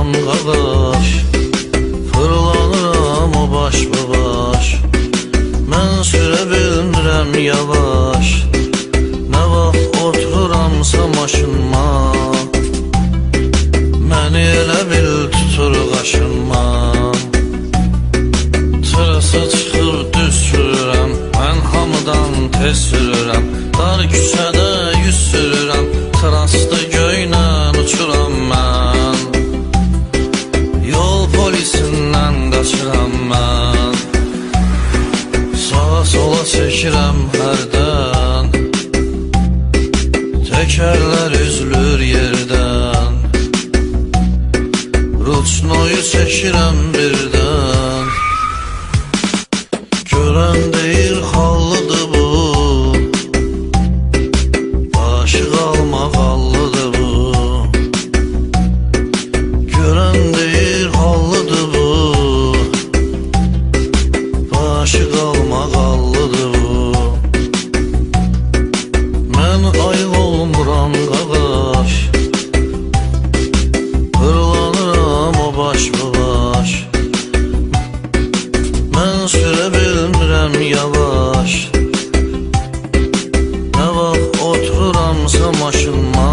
vuran qaqaş, fırlanıram o baş. Mən sürə bilmirəm yavaş, nə vaxt otururamsa maşınma, məni elə bil tutur qaşınma. Tırısı çıxır düz sürürəm, mən hamıdan tez sürürəm. Dar küçədə yüz sürürəm, traslı göylə uçuram mən. Yol polisindən qaçıram mən, sağa sola çəkirəm hərdən, təkərlər üzülür yerdən, ruçnoyu çəkirəm birdən. Görən deyir xallıdır bu, başı qalmaq hallıdır bu. Görən deyir xallıdır bu, başı qalmaq hallıdır bu. Mən ayıq olmuram qaqaş, fırlanıram o baş. Mən sürə bilmirəm yavaş, nə vaxt otururamsa maşınma,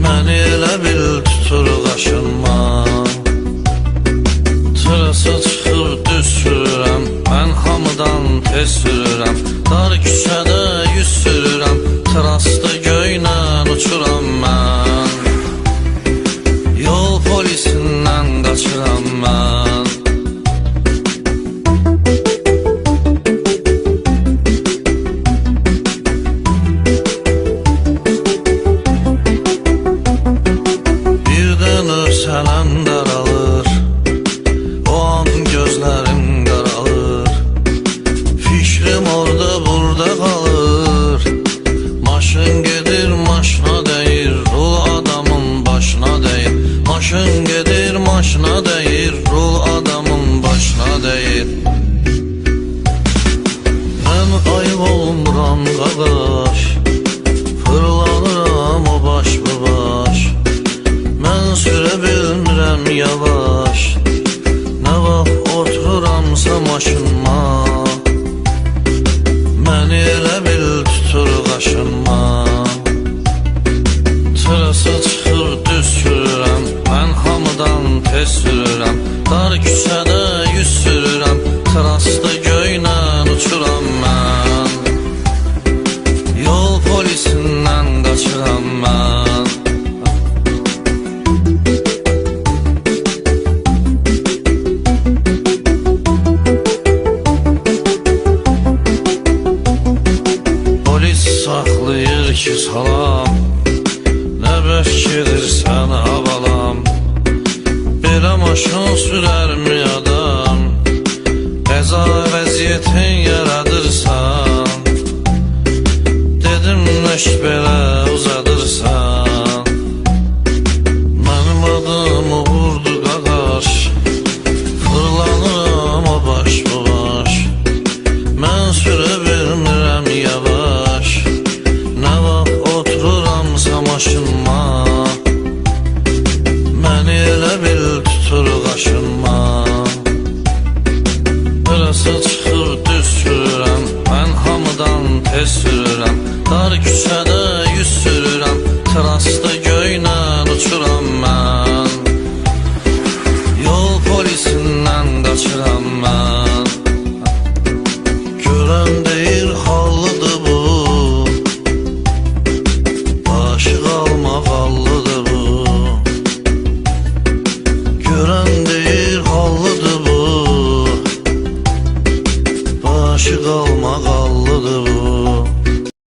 məni elə bil tutur qaşınma. Tırısı çıxır düz sürürəm, mən hamıdan tez sürürəm. Dar küçədə yüz sürürəm, traslı göylə uçuram mən. Yol polisindən qaçıram mən. Sələm daralır, o an gözlərim qaralır, fikrim orada burada qalır. Maşın gedir maşına dəyir, rul adamın başına dəyir. Maşın gedir maşına dəyir, rul adamın başına dəyir. Mən ayıq olmuram qaqaş, fırlanıram o baş. Mən sürə bilmirəm yavaş, nə vaxt otururamsa maşınma, məni elə bil tutur qaşınma. Tırısı çıxır düz sürürəm, mən hamıdan tez sürürəm. Dar küçədə yüz sürürəm, traslı göylə uçuram mən. Yol polisindən qaçıram mən. Saxlayır ki salam, nə bəş gedirsən havalam. Belə maşın sürərmi adam, qəza vəziyyətin yaradırsan. Dedim nəş belə uzadırsan, mənim adımı vurdu qaqaş, fırlanıram o baş. Mən sürə bilmirəm yavaş, nə vaxt otururamsa maşınma, məni elə bil tutur qaşınma. Burası çıxır düz sürürəm, mən hamıdan tez sürürəm.